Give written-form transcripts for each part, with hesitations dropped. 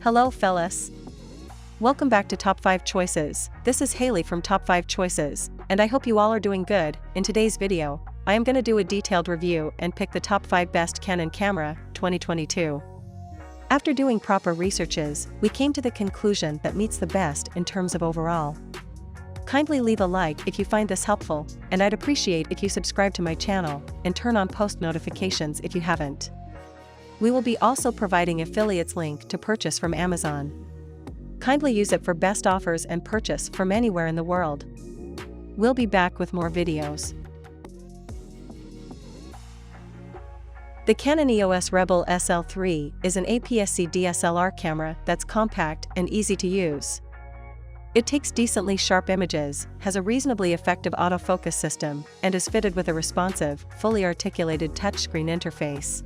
Hello fellas. Welcome back to Top 5 Choices. This is Haley from Top 5 Choices, and I hope you all are doing good. In today's video, I am going to do a detailed review and pick the top 5 best Canon camera, 2022. After doing proper researches, we came to the conclusion that meets the best in terms of overall. Kindly leave a like if you find this helpful, and I'd appreciate if you subscribe to my channel, and turn on post notifications if you haven't. We will be also providing affiliates link to purchase from Amazon. Kindly use it for best offers and purchase from anywhere in the world. We'll be back with more videos. The Canon EOS Rebel SL3 is an APS-C DSLR camera that's compact and easy to use. It takes decently sharp images, has a reasonably effective autofocus system, and is fitted with a responsive, fully articulated touchscreen interface.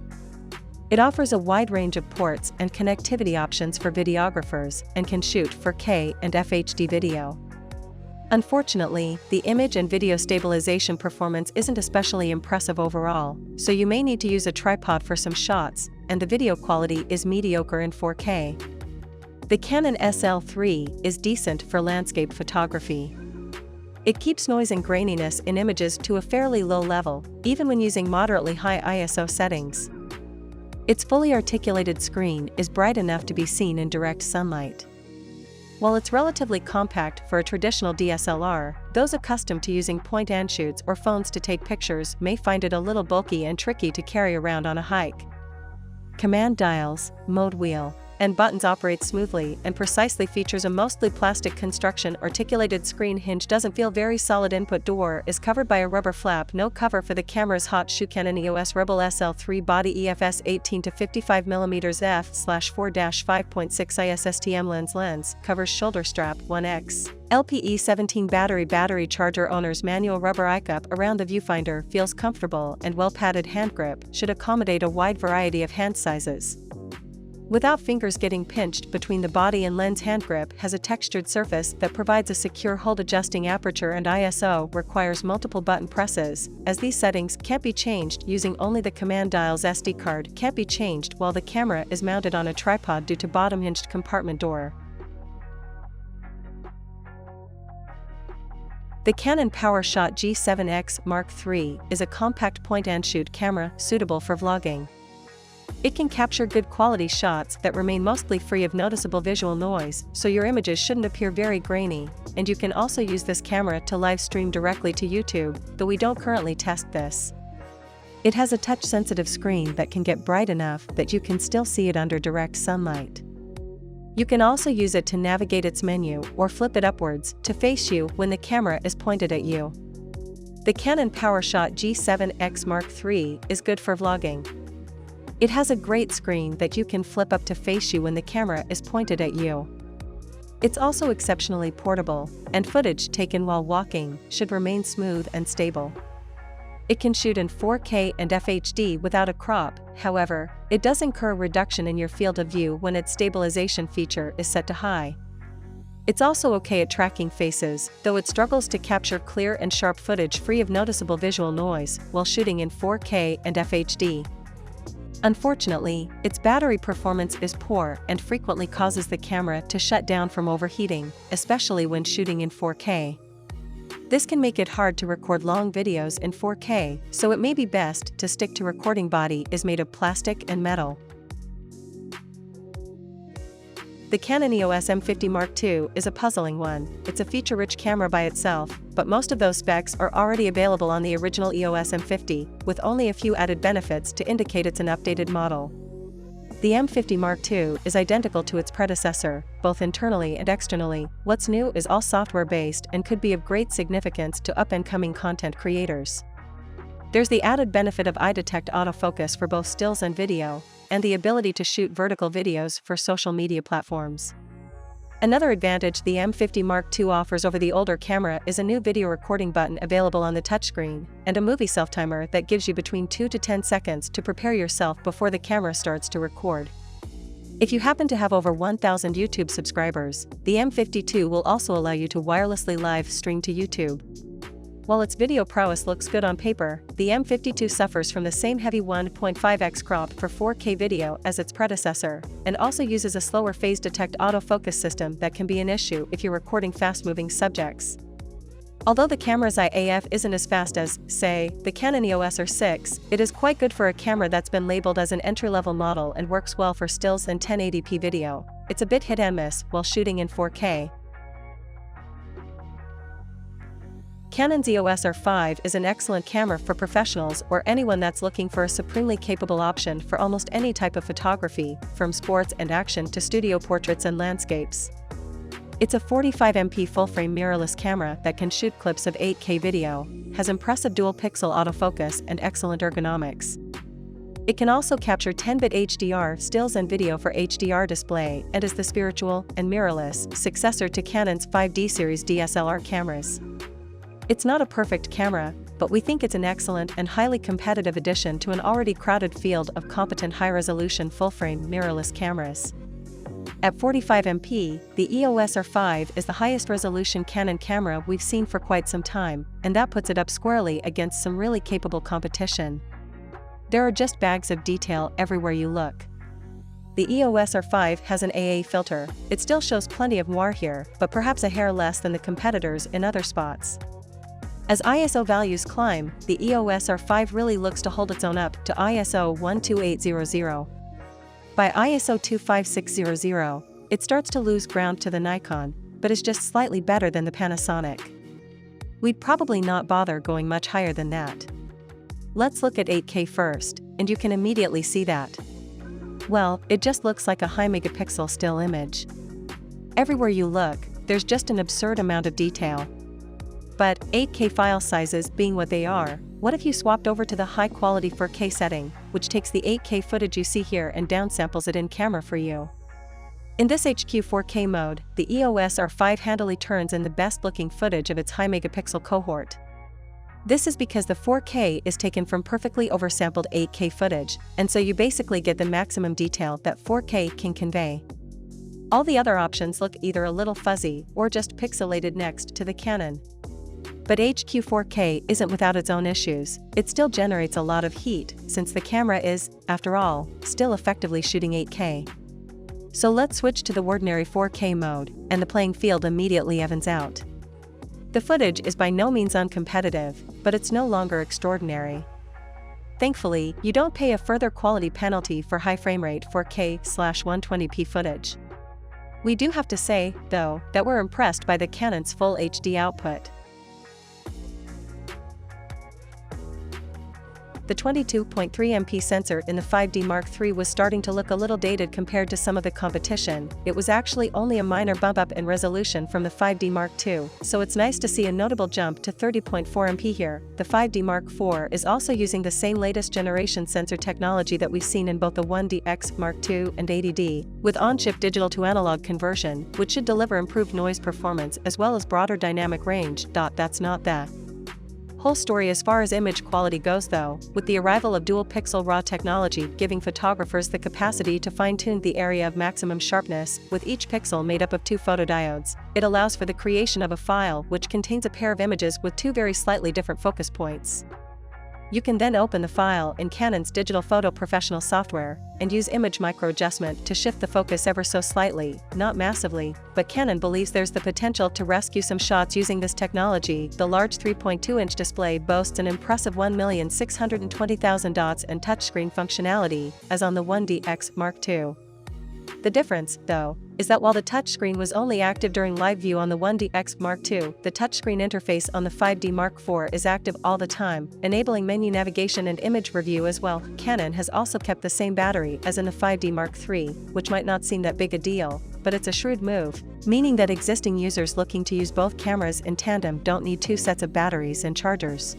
It offers a wide range of ports and connectivity options for videographers and can shoot 4K and FHD video. Unfortunately, the image and video stabilization performance isn't especially impressive overall, so you may need to use a tripod for some shots, and the video quality is mediocre in 4K. The Canon SL3 is decent for landscape photography. It keeps noise and graininess in images to a fairly low level, even when using moderately high ISO settings. Its fully articulated screen is bright enough to be seen in direct sunlight. While it's relatively compact for a traditional DSLR, those accustomed to using point-and-shoots or phones to take pictures may find it a little bulky and tricky to carry around on a hike. Command dials, mode wheel, and buttons operate smoothly and precisely. Features a mostly plastic construction. Articulated screen hinge doesn't feel very solid. Input door is covered by a rubber flap. No cover for the camera's hot shoe. Canon EOS Rebel SL3 body EFS 18 to 55mm f/4-5.6 ISSTM lens covers shoulder strap 1X. LPE 17 battery charger. Owner's manual rubber eye cup around the viewfinder feels comfortable, and well-padded hand grip should accommodate a wide variety of hand sizes. Without fingers getting pinched between the body and lens. Hand grip has a textured surface that provides a secure hold. Adjusting aperture and ISO requires multiple button presses, as these settings can't be changed using only the command dials. SD card can't be changed while the camera is mounted on a tripod due to bottom hinged compartment door. The Canon POWERSHOT G7X Mark III is a compact point-and-shoot camera suitable for vlogging. It can capture good quality shots that remain mostly free of noticeable visual noise, so your images shouldn't appear very grainy, and you can also use this camera to live stream directly to YouTube, though we don't currently test this. It has a touch-sensitive screen that can get bright enough that you can still see it under direct sunlight. You can also use it to navigate its menu or flip it upwards to face you when the camera is pointed at you. The Canon POWERSHOT G7X Mark III is good for vlogging. It has a great screen that you can flip up to face you when the camera is pointed at you. It's also exceptionally portable, and footage taken while walking should remain smooth and stable. It can shoot in 4K and FHD without a crop. However, it does incur a reduction in your field of view when its stabilization feature is set to high. It's also okay at tracking faces, though it struggles to capture clear and sharp footage free of noticeable visual noise while shooting in 4K and FHD. Unfortunately, its battery performance is poor and frequently causes the camera to shut down from overheating, especially when shooting in 4K. This can make it hard to record long videos in 4K, so it may be best to stick to recording. Body is made of plastic and metal. The Canon EOS M50 Mark II is a puzzling one. It's a feature-rich camera by itself, but most of those specs are already available on the original EOS M50, with only a few added benefits to indicate it's an updated model. The M50 Mark II is identical to its predecessor, both internally and externally. What's new is all software-based and could be of great significance to up-and-coming content creators. There's the added benefit of eye-detect autofocus for both stills and video, and the ability to shoot vertical videos for social media platforms. Another advantage the M50 Mark II offers over the older camera is a new video recording button available on the touchscreen, and a movie self-timer that gives you between 2 to 10 seconds to prepare yourself before the camera starts to record. If you happen to have over 1,000 YouTube subscribers, the M52 will also allow you to wirelessly live stream to YouTube. While its video prowess looks good on paper, the M52 suffers from the same heavy 1.5x crop for 4K video as its predecessor, and also uses a slower phase detect autofocus system that can be an issue if you're recording fast-moving subjects. Although the camera's IAF isn't as fast as, say, the Canon EOS R6, it is quite good for a camera that's been labeled as an entry-level model and works well for stills and 1080p video. It's a bit hit and miss while shooting in 4K. Canon's EOS R5 is an excellent camera for professionals or anyone that's looking for a supremely capable option for almost any type of photography, from sports and action to studio portraits and landscapes. It's a 45MP full-frame mirrorless camera that can shoot clips of 8K video, has impressive dual-pixel autofocus and excellent ergonomics. It can also capture 10-bit HDR stills and video for HDR display and is the spiritual and mirrorless successor to Canon's 5D series DSLR cameras. It's not a perfect camera, but we think it's an excellent and highly competitive addition to an already crowded field of competent high-resolution full-frame mirrorless cameras. At 45MP, the EOS R5 is the highest resolution Canon camera we've seen for quite some time, and that puts it up squarely against some really capable competition. There are just bags of detail everywhere you look. The EOS R5 has an AA filter. It still shows plenty of noir here, but perhaps a hair less than the competitors in other spots. As ISO values climb, the EOS R5 really looks to hold its own up to ISO 12800. By ISO 25600, it starts to lose ground to the Nikon, but is just slightly better than the Panasonic. We'd probably not bother going much higher than that. Let's look at 8K first, and you can immediately see that. Well, it just looks like a high megapixel still image. Everywhere you look, there's just an absurd amount of detail. But 8K file sizes being what they are, what if you swapped over to the high-quality 4K setting, which takes the 8K footage you see here and downsamples it in camera for you? In this HQ 4K mode, the EOS R5 handily turns in the best-looking footage of its high-megapixel cohort. This is because the 4K is taken from perfectly oversampled 8K footage, and so you basically get the maximum detail that 4K can convey. All the other options look either a little fuzzy or just pixelated next to the Canon. But HQ 4K isn't without its own issues. It still generates a lot of heat, since the camera is, after all, still effectively shooting 8K. So let's switch to the ordinary 4K mode, and the playing field immediately evens out. The footage is by no means uncompetitive, but it's no longer extraordinary. Thankfully, you don't pay a further quality penalty for high frame rate 4K/120p footage. We do have to say, though, that we're impressed by the Canon's full HD output. The 22.3MP sensor in the 5D Mark III was starting to look a little dated compared to some of the competition. It was actually only a minor bump up in resolution from the 5D Mark II, so it's nice to see a notable jump to 30.4MP here. The 5D Mark IV is also using the same latest generation sensor technology that we've seen in both the 1DX Mark II and 80D, with on-chip digital to analog conversion, which should deliver improved noise performance as well as broader dynamic range. That's not the whole story as far as image quality goes though, with the arrival of dual-pixel RAW technology giving photographers the capacity to fine-tune the area of maximum sharpness, with each pixel made up of 2 photodiodes. It allows for the creation of a file which contains a pair of images with 2 very slightly different focus points. You can then open the file in Canon's Digital Photo Professional software, and use image micro-adjustment to shift the focus ever so slightly, not massively, but Canon believes there's the potential to rescue some shots using this technology. The large 3.2-inch display boasts an impressive 1,620,000 dots and touchscreen functionality, as on the 1DX Mark II. The difference, though, is that while the touchscreen was only active during live view on the 1DX Mark II, the touchscreen interface on the 5D Mark IV is active all the time, enabling menu navigation and image review as well. Canon has also kept the same battery as in the 5D Mark III, which might not seem that big a deal, but it's a shrewd move, meaning that existing users looking to use both cameras in tandem don't need 2 sets of batteries and chargers.